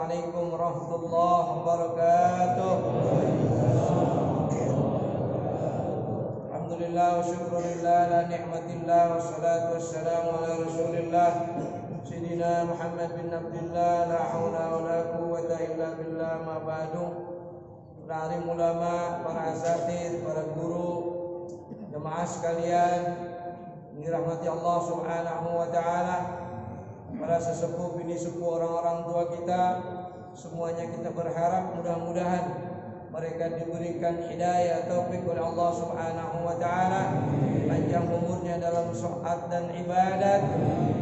Assalamualaikum warahmatullahi wabarakatuh. Alhamdulillah wa syukurillah la ni'matillah wa salatu wassalamu ala rasulillah Sayyidina Muhammad bin Abdullah la hawla wa la quwwata illa billah ma ba'du. Para alim ulama, para asatidz, para guru, jemaah sekalian dirahmati Allah Subhanahu wa taala, para sesepuh bini sepuh orang-orang tua kita, semuanya kita berharap mudah-mudahan mereka diberikan hidayah taufik oleh Allah Subhanahu wa taala, panjang umurnya dalam taat dan ibadat.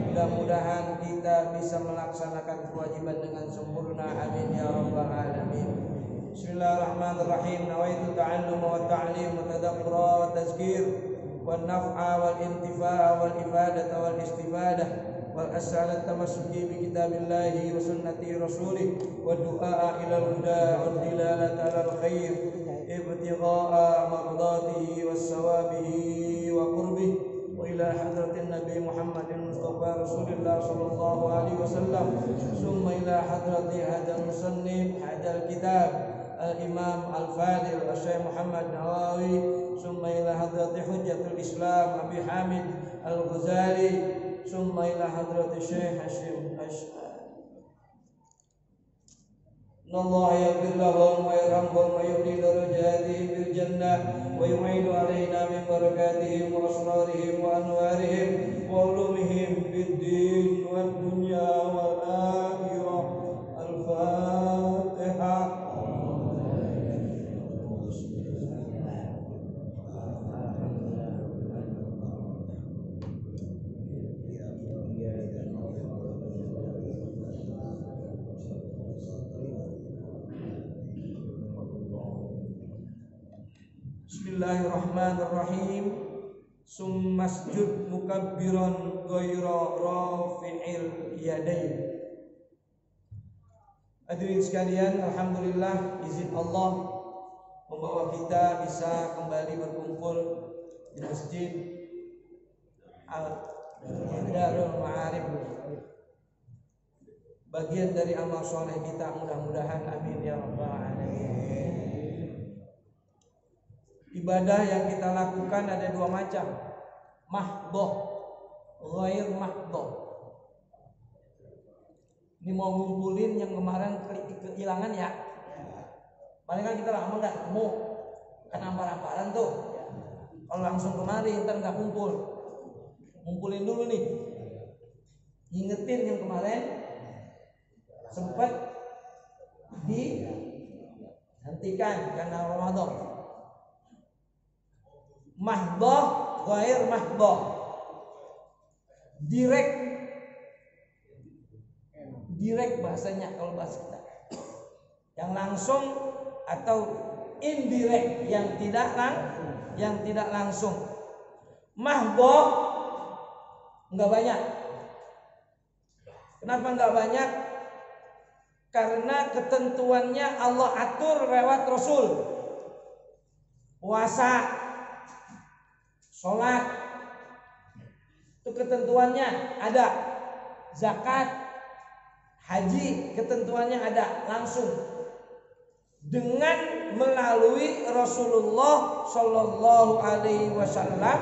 Mudah-mudahan kita bisa melaksanakan kewajiban dengan sempurna. Amin ya rabbal alamin. Bismillahirrahmanirrahim. Nawaitu ta'allum wa ta'lim wa tadabbura wa tazkir wa naf'a wal intifa'a wal ifadata wal istifadah wal as'ala tamassuki bi kitabillahi wa sunnati rasulih wa du'a ila al-huda wa dilalata ala al-khair ibtigha'a mardatihi was sawabihi wa qurbih wa ila hadratin nabi Muhammadin Mustafa Rasulullah sallallahu alaihi wasallam summa ila hadrati hadal musannif hadal kitab Al-Imam Al-Fadil Syekh Muhammad Nawawi, summa ila hadrati Hujjatul Islam Abi Hamid Al-Ghazali, summa ila hadrati Syekh Hashim Allah yaghfir lahum wa yarhamhum wa yubni darajatihim bil jannah wa yu'idu alaina min barakatihim wa asrarihim wa anwarihim wa ulumihim fid din wad dunya wal akhirah. Al-Fatihah. Bismillahirrahmanirrahim. Summasjud mukabbiran ghaira rafi'il yadain. Hadirin sekalian, alhamdulillah izin Allah membawa kita bisa kembali berkumpul di Masjid Darul Ma'arif. Bagian dari amal soleh kita, mudah-mudahan amin ya rabbal alamin. Ibadah yang kita lakukan ada dua macam, mahdhah, ghair mahdhah. Ini mau ngumpulin yang kemarin kehilangan ya. Paling kan kita lama nggak ketemu, kan ampar-amparan tuh. Kalau langsung kemari ntar nggak kumpul. Ngumpulin dulu nih, ingetin yang kemarin sempat dihentikan karena Ramadan. Mahdhah, ghair mahdhah. Direct bahasanya kalau bahasa kita. Yang langsung atau indirect, yang tidak langsung. Mahdhah enggak banyak. Kenapa enggak banyak? Karena ketentuannya Allah atur lewat Rasul. Puasa, sholat, itu ketentuannya ada. Zakat, haji, ketentuannya ada langsung. Dengan melalui Rasulullah Sallallahu Alaihi Wasallam,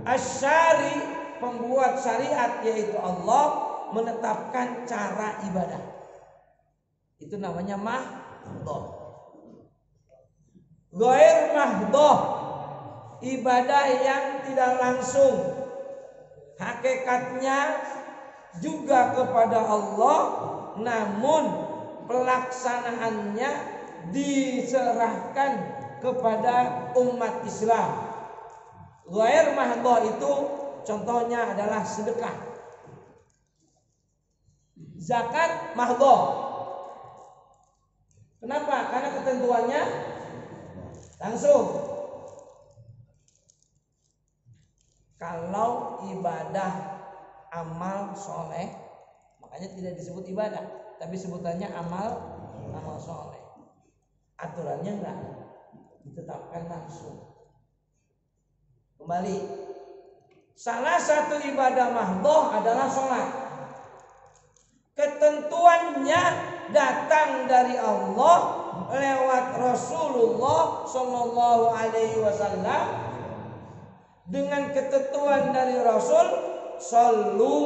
asyari, pembuat syariat yaitu Allah, menetapkan cara ibadah. Itu namanya mahdhah. Ghair mahdhah, ibadah yang tidak langsung, hakikatnya juga kepada Allah, namun pelaksanaannya diserahkan kepada umat Islam. Ghair mahdhah itu contohnya adalah sedekah, zakat mahdhah. Kenapa? Karena ketentuannya langsung. Kalau ibadah amal soleh, makanya tidak disebut ibadah, tapi sebutannya amal soleh. Aturannya enggak ditetapkan langsung. Kembali, salah satu ibadah mahdhah adalah sholat. Ketentuannya datang dari Allah lewat Rasulullah Shallallahu Alaihi Wasallam dengan ketentuan dari Rasul, sallu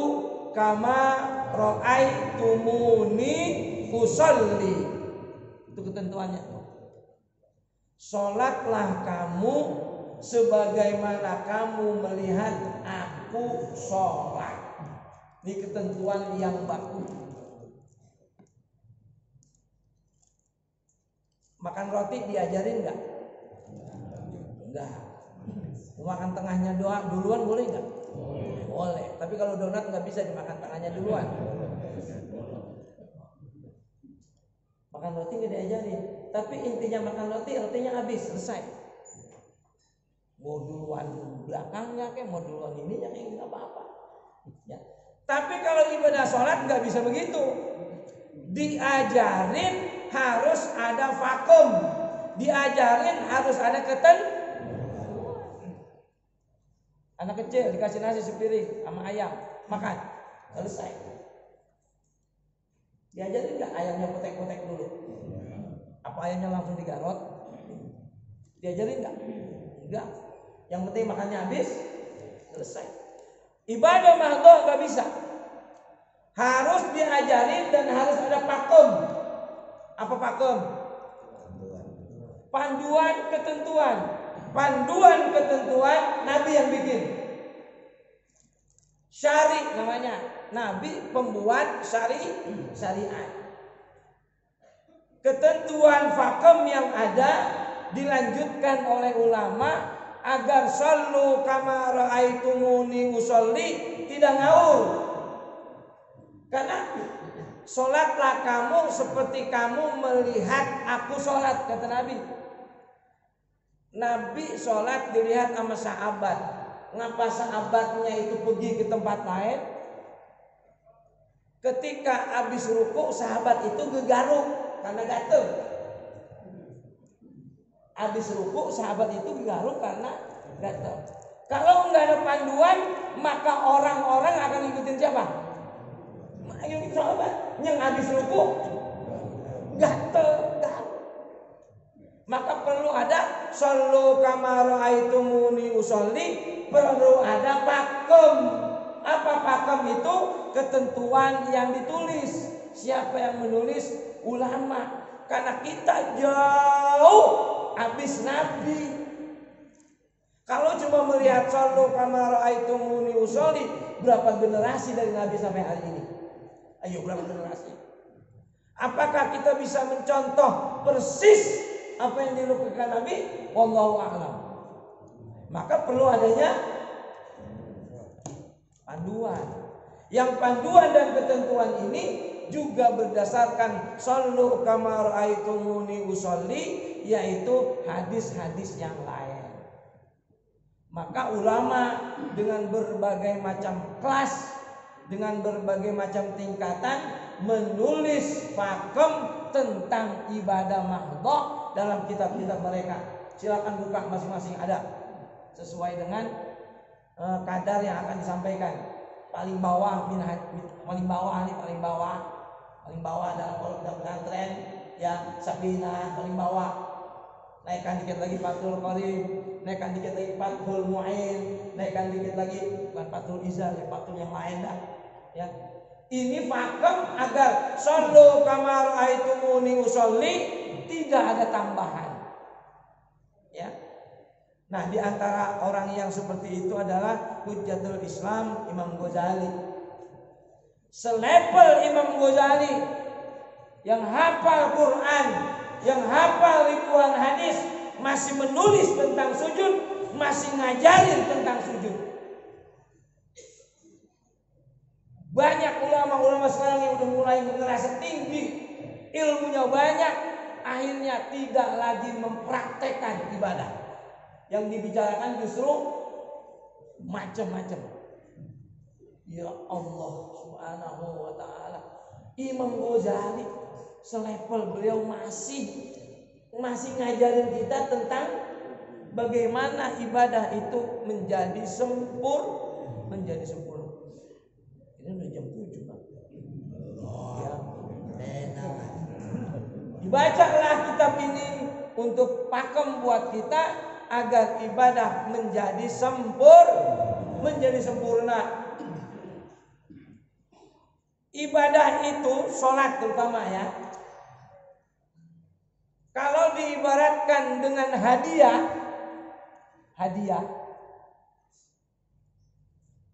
kama ra'aitumuni usolli. Itu ketentuannya. Sholatlah kamu sebagaimana kamu melihat aku sholat. Ini ketentuan yang baku. Makan roti diajarin nggak? Enggak. Makan tengahnya doang duluan boleh nggak? Boleh. Tapi kalau donat nggak bisa dimakan tengahnya duluan. Makan roti nggak diajarin. Tapi intinya makan roti, rotinya habis, selesai. Mau duluan belakangnya kayak mau duluan ininya kayak nggak apa-apa. Ya. Tapi kalau ibadah sholat nggak bisa begitu. Diajarin harus ada vakum. Diajarin harus ada Anak kecil dikasih nasi sepiring sama ayam, makan, selesai. Diajarin nggak ayamnya potek-potek dulu? Apa ayamnya langsung digarot? Diajarin nggak? Enggak. Yang penting makannya habis, selesai. Ibadah mahdhah nggak bisa. Harus diajarin dan harus ada pakem. Apa pakem? Panduan ketentuan. Panduan ketentuan Nabi yang bikin. Syari namanya. Nabi pembuat syariat. Ketentuan pakem yang ada dilanjutkan oleh ulama agar sallu kama ra'aitumuni usolli, tidak ngawur. Karena sholatlah kamu seperti kamu melihat aku sholat, kata Nabi. Nabi sholat dilihat sama sahabat. Ngapa sahabatnya itu pergi ke tempat lain? Ketika habis ruku, sahabat itu gegaruk karena gatel. Habis ruku, sahabat itu garuk karena gatel. Kalau nggak ada panduan, maka orang-orang akan ngikutin siapa? Ngikutin sahabat. Yang habis ruku gatel, garuk. Maka perlu ada sallu kama ra'aitumuni usolli, perlu ada pakem. Apa pakem itu? Ketentuan yang ditulis. Siapa yang menulis? Ulama. Karena kita jauh habis Nabi. Kalau cuma melihat sallu kama ra'aitumuni usolli, berapa generasi dari Nabi sampai hari ini? Ayo, berapa generasi? Apakah kita bisa mencontoh persis apa yang dilakukan Nabi? Wallahu a'lam. Maka perlu adanya panduan. Yang panduan dan ketentuan ini juga berdasarkan sallu kama ra'aitumuni usolli, yaitu hadis-hadis yang lain. Maka ulama dengan berbagai macam kelas, dengan berbagai macam tingkatan menulis pakem tentang ibadah mahdhah dalam kitab-kitab mereka. Silakan buka masing-masing, ada sesuai dengan kadar yang akan disampaikan. Paling bawah paling bawah dalam pondok pesantren ya Sabina, paling bawah. Naikkan dikit lagi Fathul Qarib, naikkan dikit lagi Fathul Mu'in, naikkan dikit lagi bukan Fathul Izal, ya Fathul yang lain dah. Ya. Ini pakem agar sallu kama ra'aitumuni usolli, tidak ada tambahan. Ya. Nah, di antara orang yang seperti itu adalah Hujjatul Islam Imam Ghazali. Selevel Imam Ghazali yang hafal Quran, yang hafal ribuan hadis, masih menulis tentang sujud, masih ngajarin tentang sujud. Banyak ulama-ulama sekarang yang udah mulai ngerasa tinggi, ilmunya banyak, akhirnya tidak lagi mempraktekkan ibadah. Yang dibicarakan justru macam-macam. Ya Allah Subhanahu wa ta'ala. Imam Ghazali selevel beliau masih ngajarin kita tentang bagaimana ibadah itu menjadi sempurna. Ini udah jam 7, Pak. Ya, enak. Dibacalah kitab ini untuk pakem buat kita agar ibadah menjadi sempurna. Ibadah itu sholat terutama ya. Kalau diibaratkan dengan hadiah,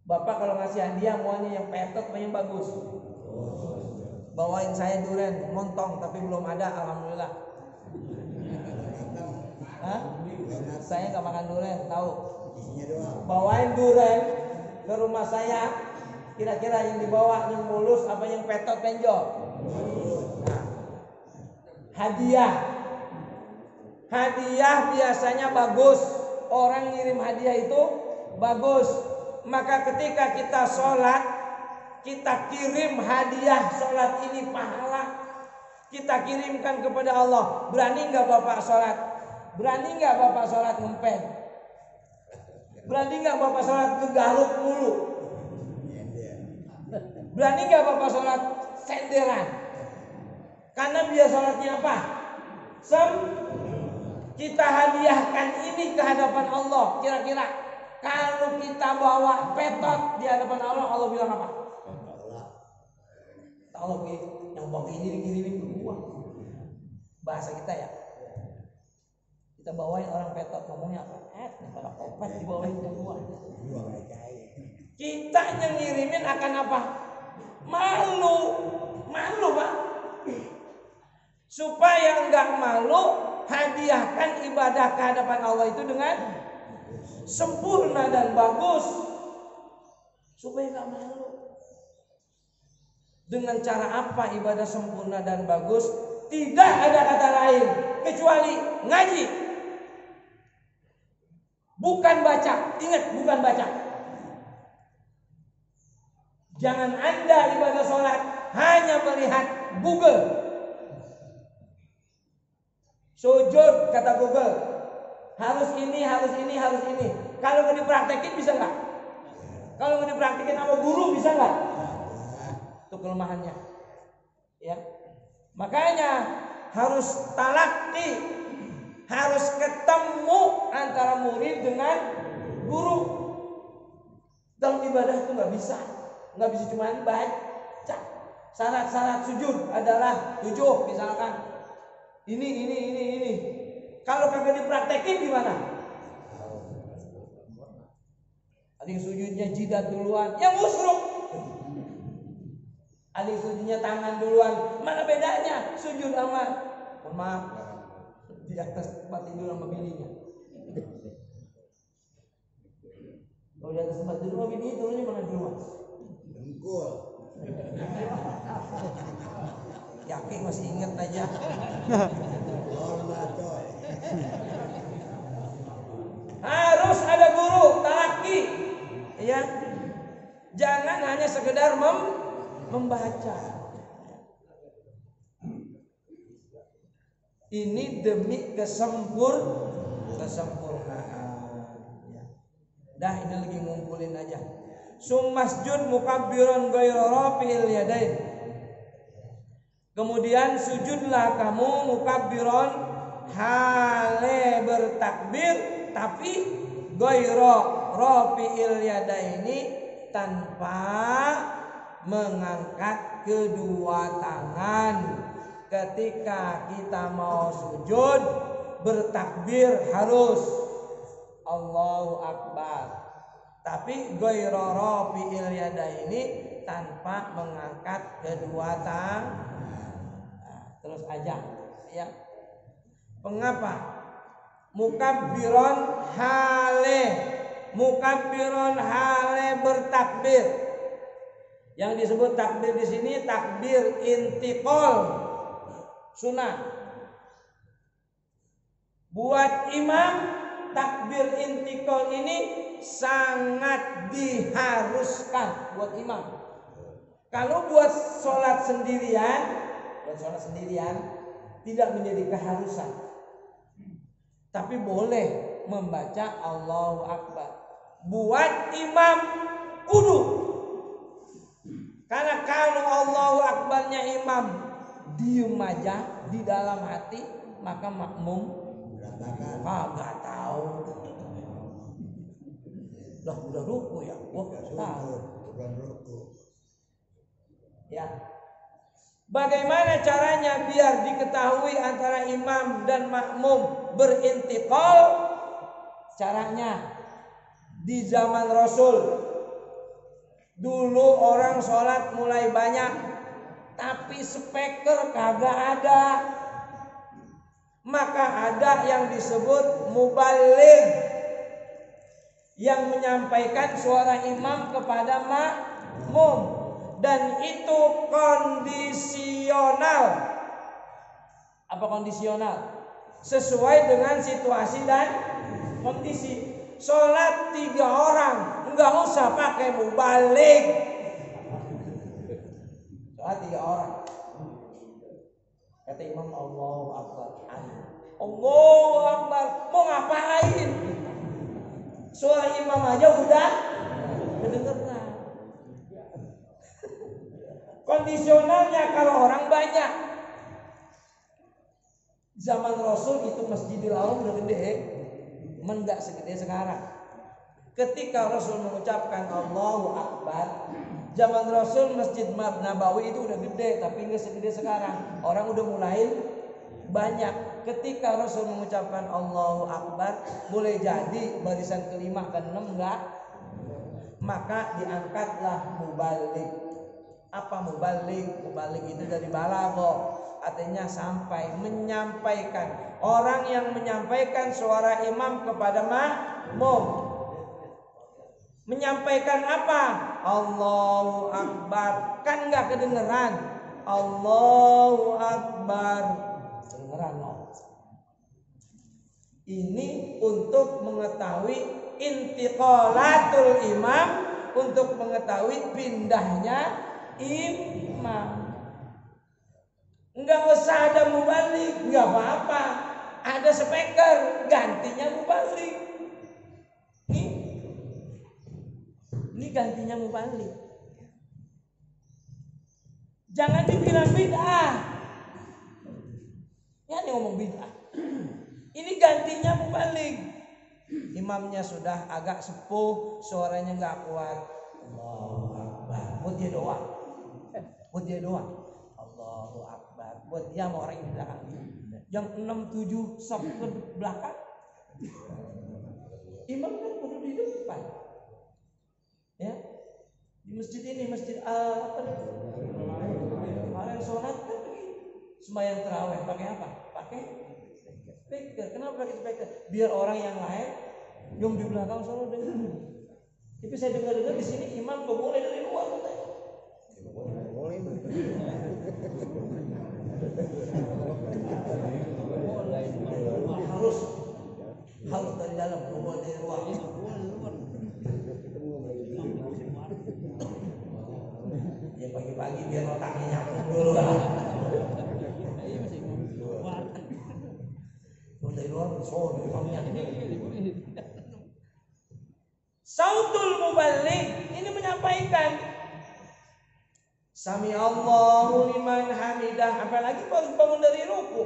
Bapak kalau ngasih hadiah maunya yang petot atau yang bagus? Bawain saya durian montong tapi belum ada, alhamdulillah. Hah? Saya nggak makan durian, tahu? Bawain durian ke rumah saya, kira-kira yang dibawa yang mulus apa yang petot penjol? Nah, hadiah biasanya bagus. Orang ngirim hadiah itu bagus. Maka ketika kita sholat, kita kirim hadiah sholat ini pahala, kita kirimkan kepada Allah. Berani nggak Bapak sholat? Berani nggak Bapak sholat ngempet? Berani nggak Bapak sholat ngegaruk mulu? Berani nggak Bapak sholat senderan? Karena dia sholatnya apa? Kita hadiahkan ini ke hadapan Allah. Kira-kira kalau kita bawa petot di hadapan Allah, Allah bilang apa? Allah yang bawa ini dikirimin berdua. Bahasa kita ya. Kita bawain orang petot, ngomongnya apa? Kalau kopet dibawain berdua. Kita yang ngirimin akan apa? Malu Pak. Supaya enggak malu, hadiahkan ibadah ke hadapan Allah itu dengan sempurna dan bagus, supaya enggak malu. Dengan cara apa ibadah sempurna dan bagus? Tidak ada kata lain kecuali ngaji. Bukan baca. Ingat, bukan baca. Jangan Anda ibadah sholat hanya melihat Google. Sujud kata Google, harus ini. Kalau nggak dipraktekin bisa nggak? Kalau nggak dipraktekin sama guru bisa nggak? Itu kelemahannya. Ya, makanya harus talaqi, harus ketemu antara murid dengan guru. Dalam ibadah itu nggak bisa cuma baca. Syarat-syarat sujud adalah 7 misalkan. Ini. Kalau kagak dipraktekin gimana? Ada yang sujudnya jidat duluan, yang musruk. Ada yang sujudnya tangan duluan. Mana bedanya sujud sama, mohon maaf, di atas tempat tidur sama bininya? Kalau di atas tempat tidur sama bininya, turunnya mana duluan? Dengkul. Yakin masih inget aja. Harus ada guru talaqi, ya. Jangan hanya sekedar membaca. Ini demi kesempurnaan. Dah, ini lagi ngumpulin aja. Sumasjud mukabbiran ghairu rafi'il yadain. Kemudian sujudlah kamu mukabbiron hale bertakbir, tapi ghairu rafi'il yadaini, tanpa mengangkat kedua tangan. Ketika kita mau sujud bertakbir harus Allahu Akbar, tapi ghairu rafi'il yadaini, tanpa mengangkat kedua tangan. Terus aja ya. Mengapa? Mukabbiron hale bertakbir. Yang disebut takbir di sini takbir intiqal sunnah. Buat imam takbir intiqal ini sangat diharuskan buat imam. Kalau buat sholat sendirian tidak menjadi keharusan, tapi boleh membaca Allahu Akbar. Buat imam kudu, karena kalau Allahu Akbarnya imam diem aja, di dalam hati, maka makmum kagak tahu. Lah udah ruku ya, wah tahu. Ya. Bagaimana caranya biar diketahui antara imam dan makmum berintiqal? Caranya di zaman Rasul dulu orang sholat mulai banyak, tapi speaker kagak ada. Maka ada yang disebut muballigh, yang menyampaikan suara imam kepada makmum, dan itu kondisional. Apa kondisional? Sesuai dengan situasi dan kondisi. Sholat 3 orang, nggak usah pakai muballigh. Sholat 3 orang. Kata imam, Allahu Akbar. Allahu Akbar. Mau ngapain? Suara imam aja udah kedengeran. Kondisionalnya kalau orang banyak. Zaman Rasul itu Masjidil Haram udah gede, enggak segede sekarang. Ketika Rasul mengucapkan Allahu Akbar, zaman Rasul Masjid Nabawi itu udah gede, tapi enggak segede sekarang. Orang udah mulai banyak. Ketika Rasul mengucapkan Allahu Akbar, boleh jadi barisan kelima ke 6 enggak, maka diangkatlah muballigh. Apa muballigh? Muballigh itu dari balagha, artinya sampai, menyampaikan. Orang yang menyampaikan suara imam kepada makmum. Menyampaikan apa? Allahu Akbar. Kan enggak kedengeran. Allahu Akbar. Kedengeran loh. Ini untuk mengetahui intiqalatul imam, untuk mengetahui pindahnya imam. Enggak usah ada muballigh, enggak apa-apa. Ada speaker, gantinya muballigh. Ini gantinya muballigh. Jangan dibilang bid'ah. Ya ini ngomong bid'ah. Ini gantinya muballigh. Imamnya sudah agak sepuh, suaranya enggak kuat. Allahu Akbar. Buat dia doang. Buat dia doang. Allahu Akbar. Buat dia sama orang yang di belakang. Yang 6-7 saf ke belakang. Imam kan kudu di depan. Ya. Di masjid ini, masjid apa itu? Kemarin sholat kan sembahyang tarawih pakai apa? Pakai speaker. Kenapa pakai speaker? Biar orang yang lain yang di belakang selalu dengar. Tapi saya dengar-dengar di sini imam kok boleh dari luar katanya. Boleh. Harus dari dalam, boleh dari luar. Ya pagi-pagi biar otaknya nyambung dulu lah. Dari luar soal imamnya. Sautul muballigh ini menyampaikan Sami Allahu liman hamidah, apalagi baru bangun dari ruku,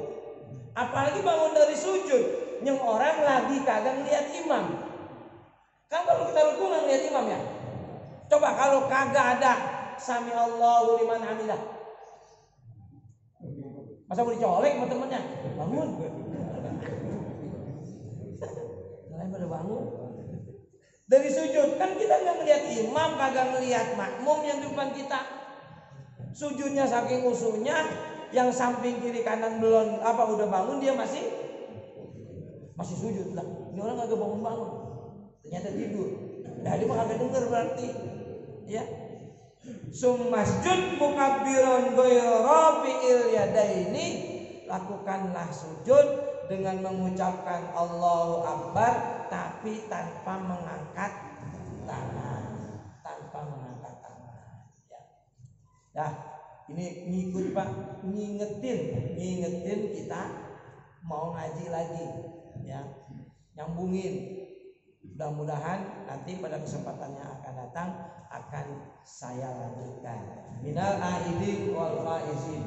apalagi bangun dari sujud, yang orang lagi kagak ngeliat imam. Kan kalau kita ruku nggak ngeliat imam ya. Coba kalau kagak ada Sami Allahu liman hamidah, masa mau dicolek sama temennya? Bangun. Kalian pada bangun. Dari sujud kan kita nggak ngeliat imam, kagak ngeliat makmum yang di depan kita. Sujudnya saking usuhnya, yang samping kiri kanan belum udah bangun, dia masih sujud lah. Ini orang kagak bangun, ternyata tidur. Nah dia mah kagak denger berarti, ya. Summasjud mukabbiran ghairu rafi'il yadaini, lakukanlah sujud dengan mengucapkan Allahu Akbar tapi tanpa mengangkat tangan, ya. Nah, ini ngikut Pak, ngingetin kita mau ngaji lagi, ya, nyambungin. Mudah-mudahan nanti pada kesempatan yang akan datang akan saya lanjutkan. Minal aidin wal faizin.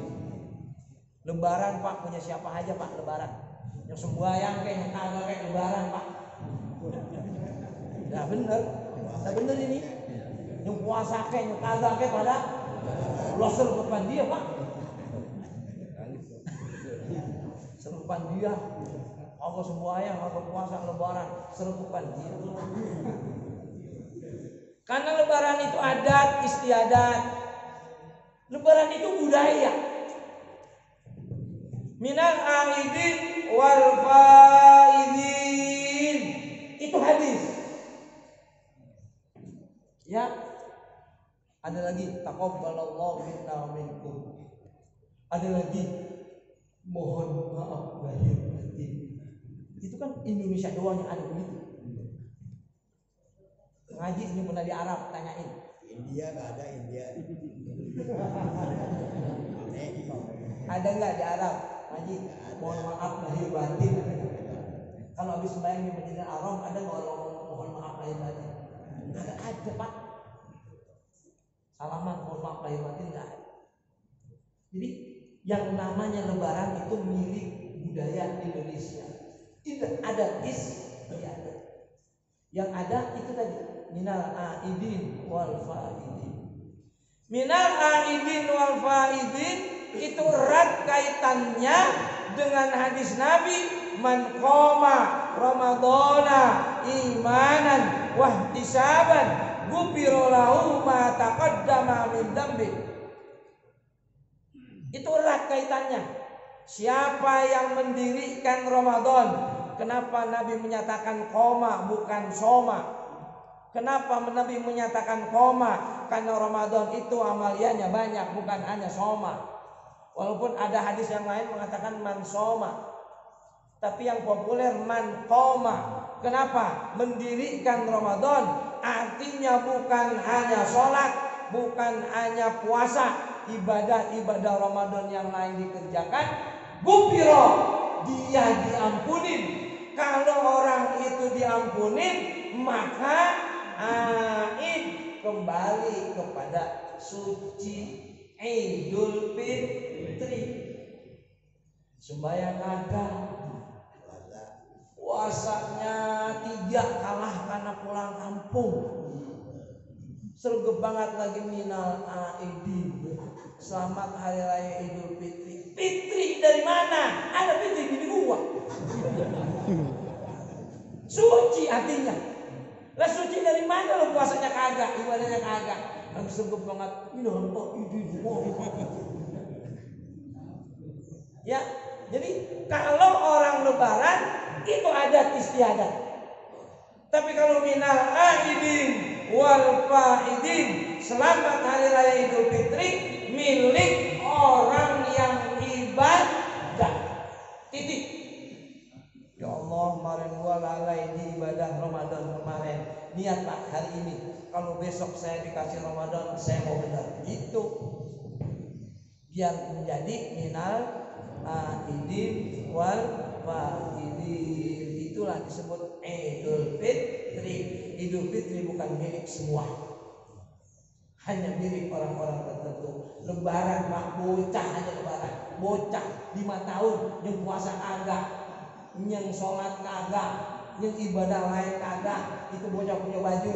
Lebaran Pak punya siapa aja Pak lebaran? Yang sembahyang kayak yang kagak kayak lebaran Pak. Nah bener ini. Yang puasa kayak yang kagak kayak pada lo serbukan dia Pak. Serbukan dia. Aku sembahyang, aku puasa lebaran, serbukan dia. Karena lebaran itu adat istiadat. Lebaran itu budaya. Minal aidin wal faidin. Itu hadis. Ya. Ada lagi taqabbalallahu minna wa minkum. Ada lagi mohon maaf lahir batin. Itu kan Indonesia doang yang ada begitu. Ngaji ini pernah di Arab tanyain. India nggak ada India. Ada nggak di Arab? Ngaji mohon maaf lahir batin. Kalau habis sembahyang di Masjidil Haram ada nggak orang mohon maaf lahir batin? Nggak ada Pak. Salaman mohon maaf lahir batin nggak ada. Jadi yang namanya Lebaran itu milik budaya Indonesia. Tidak ada istiadat. Yang ada itu tadi minal aidin wal faidin. Minal aidin wal faidin itu erat kaitannya dengan hadis Nabi, man qoma ramadhana imanan wa ihtisaban ghufira lahu ma taqaddama min dzambi. Itu erat kaitannya. Siapa yang mendirikan Ramadan? Kenapa Nabi menyatakan qoma bukan soma? Kenapa Nabi menyatakan qoma? Karena Ramadan itu amaliannya banyak, bukan hanya soma. Walaupun ada hadis yang lain mengatakan man soma, tapi yang populer man qoma. Kenapa? Mendirikan Ramadan artinya bukan hanya sholat, bukan hanya puasa, ibadah-ibadah Ramadan yang lain dikerjakan. Gufiro, dia diampunin. Kalau orang itu diampunin, maka aid kembali kepada suci. Idul Fitri, sembahyang ada, puasanya 3 kalah karena pulang kampung. Sergap banget lagi minal aidin. Selamat hari raya Idul Fitri. Fitri dari mana? Ada fitri di gua. Suci artinya. Lah suci dari mana lo puasanya kagak, ibadahnya kagak. Lagi sergap banget minal aidin. Ya, jadi kalau orang lebaran itu adat istiadat. Tapi kalau minal aidin wal faidin, selamat hari raya Idul Fitri milik orang yang ibadah. Titik. Ya Allah, kemarin gua lalai di ibadah Ramadan kemarin. Niat Pak hari ini, kalau besok saya dikasih Ramadan, saya mau benar. Itu biar menjadi minal aidin wal faidin. Itulah disebut Idul Fitri. Idul Fitri bukan milik semua, hanya milik orang-orang tertentu. Lebaran Pak, bocah aja lebaran. Bocah 5 tahun yang puasa kagak, yang sholat kagak, yang ibadah lain kagak. Itu bocah punya baju,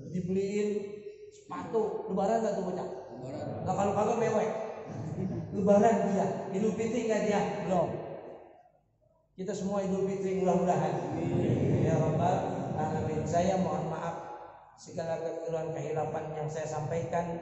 dibeliin sepatu. Lebaran gak tuh bocah? Nah, kalau kagak mewek. Lebaran dia, Idul Fitri nggak dia? Belum. Kita semua Idul Fitri mudah-mudahan. Ya Rabbal Alamin. Saya mohon maaf segala kekeliruan kehilapan yang saya sampaikan.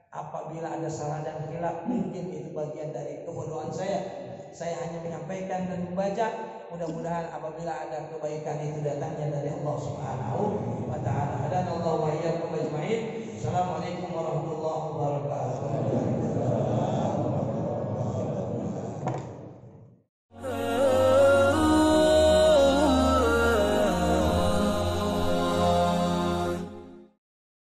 Apabila ada salah dan khilaf, mungkin itu bagian dari kebodohan saya. Saya hanya menyampaikan dan membaca. Mudah-mudahan apabila ada kebaikan itu datangnya dari Allah Subhanahu wa taala. Dan Allah wa iyyakum ajmain. Assalamualaikum warahmatullahi wabarakatuh.